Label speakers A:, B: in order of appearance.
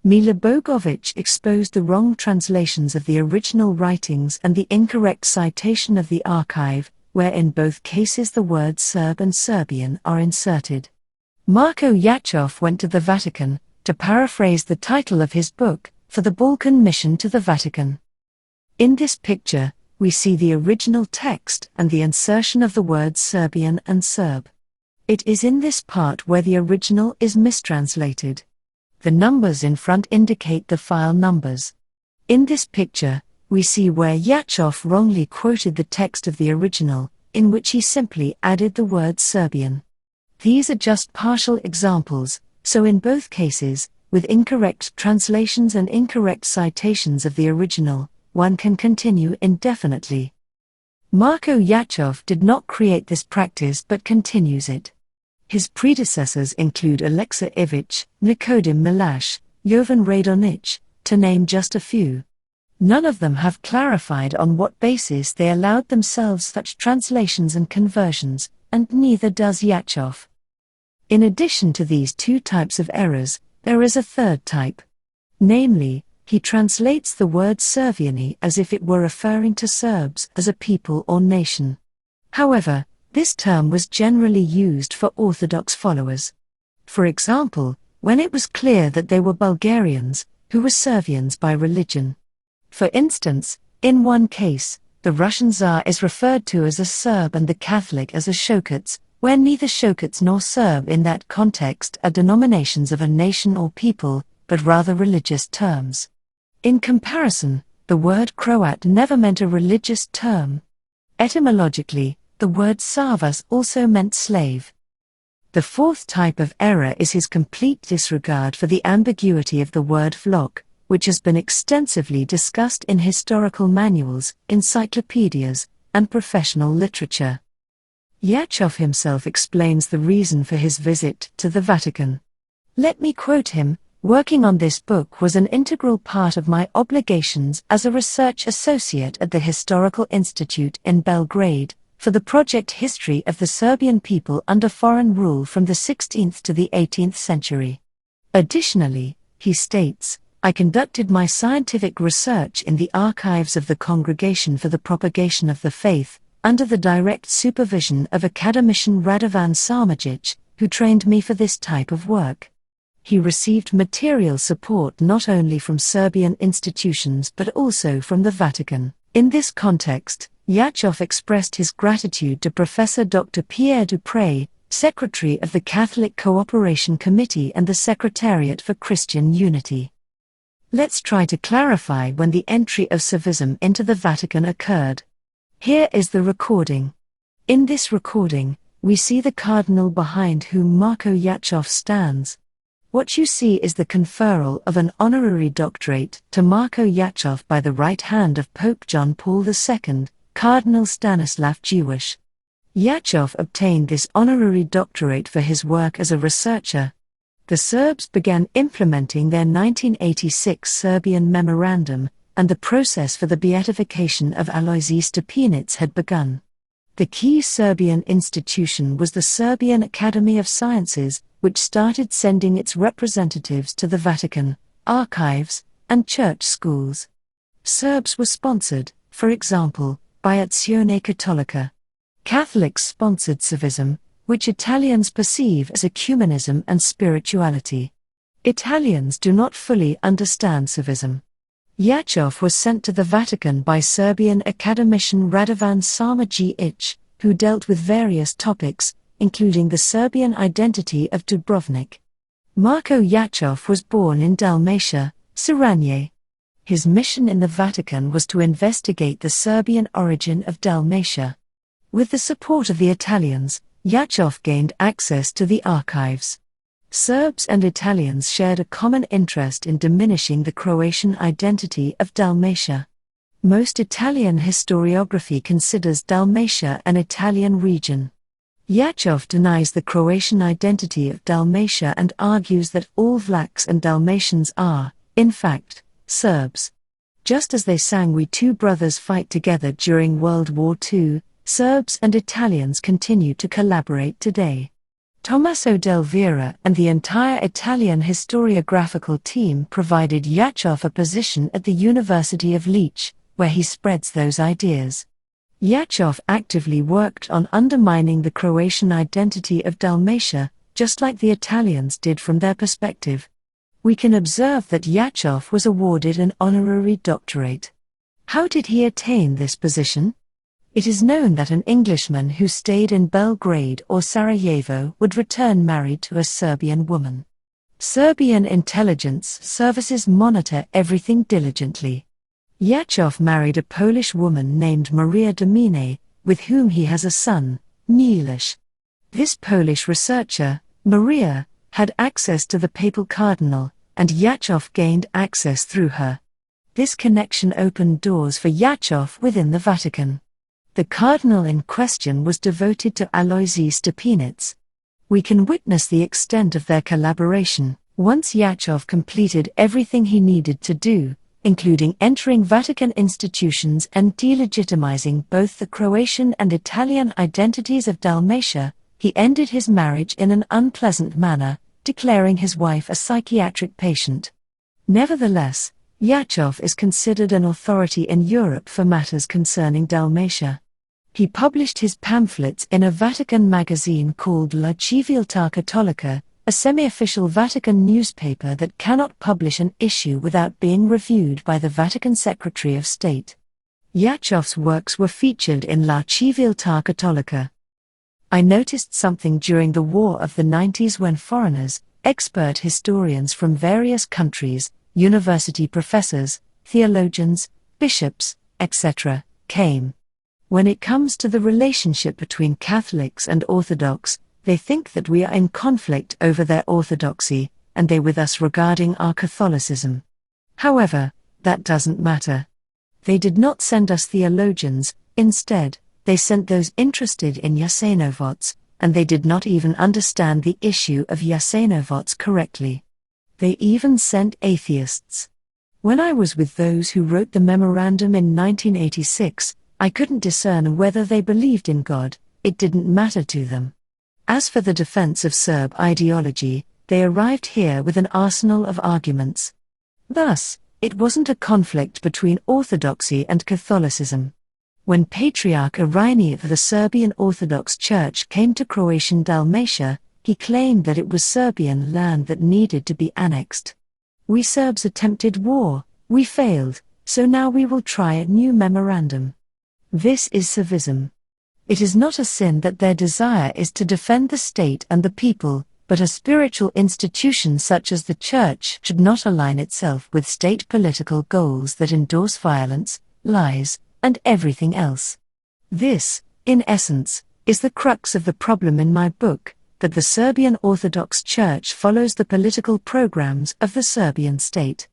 A: Milaš exposed the wrong translations of the original writings and the incorrect citation of the archive, where in both cases the words Serb and Serbian are inserted. MARKO Jachov went to the Vatican, to paraphrase the title of his book, for the Balkan mission to the Vatican. In this picture, we see the original text and the insertion of the words Serbian and Serb. It is in this part where the original is mistranslated. The numbers in front indicate the file numbers. In this picture, we see where Jachov wrongly quoted the text of the original, in which he simply added the word Serbian. These are just partial examples, so in both cases, with incorrect translations and incorrect citations of the original, one can continue indefinitely. MARKO Jachov did not create this practice but continues it. His predecessors include Aleksa Ivić, Nikodim Milaš, Jovan Radonić, to name just a few. None of them have clarified on what basis they allowed themselves such translations and conversions, and neither does Jachov. In addition to these two types of errors, there is a third type. Namely, he translates the word Serviani as if it were referring to Serbs as a people or nation. However, this term was generally used for Orthodox followers. For example, when it was clear that they were Bulgarians, who were Servians by religion. For instance, in one case, the Russian Tsar is referred to as a Serb and the Catholic as a Shokats, where neither Shokats nor Serb in that context are denominations of a nation or people, but rather religious terms. In comparison, the word Croat never meant a religious term. Etymologically, the word Savas also meant slave. The fourth type of error is his complete disregard for the ambiguity of the word vlog, which has been extensively discussed in historical manuals, encyclopedias, and professional literature. Jachov himself explains the reason for his visit to the Vatican. Let me quote him: "Working on this book was an integral part of my obligations as a research associate at the Historical Institute in Belgrade, for the project History of the Serbian People under Foreign Rule from the 16th to the 18th century. Additionally," he states, "I conducted my scientific research in the archives of the Congregation for the Propagation of the Faith, under the direct supervision of academician Radovan Samardžić, who trained me for this type of work." He received material support not only from Serbian institutions but also from the Vatican. In this context, Jachov expressed his gratitude to Professor Dr. Pierre Duprey, Secretary of the Catholic Cooperation Committee and the Secretariat for Christian Unity. Let's try to clarify when the entry of Servism into the Vatican occurred. Here is the recording. In this recording, we see the cardinal behind whom MARKO Jachov stands. What you see is the conferral of an honorary doctorate to MARKO Jachov by the right hand of Pope John Paul II, Cardinal Stanisław Dziwisz. Jachov obtained this honorary doctorate for his work as a researcher. The Serbs began implementing their 1986 Serbian memorandum, and the process for the beatification of Alojzij Stepinac had begun. The key Serbian institution was the Serbian Academy of Sciences, which started sending its representatives to the Vatican, archives, and church schools. Serbs were sponsored, for example, by Azione Cattolica. Catholics sponsored Servism, which Italians perceive as ecumenism and spirituality. Italians do not fully understand Servism. Jachov was sent to the Vatican by Serbian academician Radovan Samardžić, who dealt with various topics, including the Serbian identity of Dubrovnik. MARKO Jachov was born in Dalmatia, Irinej. His mission in the Vatican was to investigate the Serbian origin of Dalmatia. With the support of the Italians, Jachov gained access to the archives. Serbs and Italians shared a common interest in diminishing the Croatian identity of Dalmatia. Most Italian historiography considers Dalmatia an Italian region. Jachov denies the Croatian identity of Dalmatia and argues that all Vlachs and Dalmatians are, in fact, Serbs. Just as they sang "We Two Brothers Fight Together" during World War II, Serbs and Italians continue to collaborate today. Tommaso del Vera and the entire Italian historiographical team provided Jachov a position at the University of Lecce, where he spreads those ideas. Jachov actively worked on undermining the Croatian identity of Dalmatia, just like the Italians did from their perspective. We can observe that Jachov was awarded an honorary doctorate. How did he attain this position? It is known that an Englishman who stayed in Belgrade or Sarajevo would return married to a Serbian woman. Serbian intelligence services monitor everything diligently. Jachov married a Polish woman named Maria Domine, with whom he has a son, Milaš. This Polish researcher, Maria, had access to the papal cardinal, and Jachov gained access through her. This connection opened doors for Jachov within the Vatican. The cardinal in question was devoted to Alojzij Stepinac. We can witness the extent of their collaboration, once Jachov completed everything he needed to do, including entering Vatican institutions and delegitimizing both the Croatian and Italian identities of Dalmatia. He ended his marriage in an unpleasant manner, declaring his wife a psychiatric patient. Nevertheless, Jachov is considered an authority in Europe for matters concerning Dalmatia. He published his pamphlets in a Vatican magazine called La Civiltà Cattolica, a semi-official Vatican newspaper that cannot publish an issue without being reviewed by the Vatican Secretary of State. Jachov's works were featured in La Civiltà Cattolica. I noticed something during the War of the 90s when foreigners, expert historians from various countries, university professors, theologians, bishops, etc., came. When it comes to the relationship between Catholics and Orthodox, they think that we are in conflict over their orthodoxy, and they with us regarding our Catholicism. However, that doesn't matter. They did not send us theologians, instead, they sent those interested in Jasenovac, and they did not even understand the issue of Jasenovac correctly. They even sent atheists. When I was with those who wrote the memorandum in 1986, I couldn't discern whether they believed in God. It didn't matter to them. As for the defense of Serb ideology, they arrived here with an arsenal of arguments. Thus, it wasn't a conflict between Orthodoxy and Catholicism. When Patriarch Irinej of the Serbian Orthodox Church came to Croatian Dalmatia, he claimed that it was Serbian land that needed to be annexed. We Serbs attempted war, we failed, so now we will try a new memorandum. This is Servism. It is not a sin that their desire is to defend the state and the people, but a spiritual institution such as the Church should not align itself with state political goals that endorse violence, lies, and everything else. This, in essence, is the crux of the problem in my book, that the Serbian Orthodox Church follows the political programs of the Serbian state.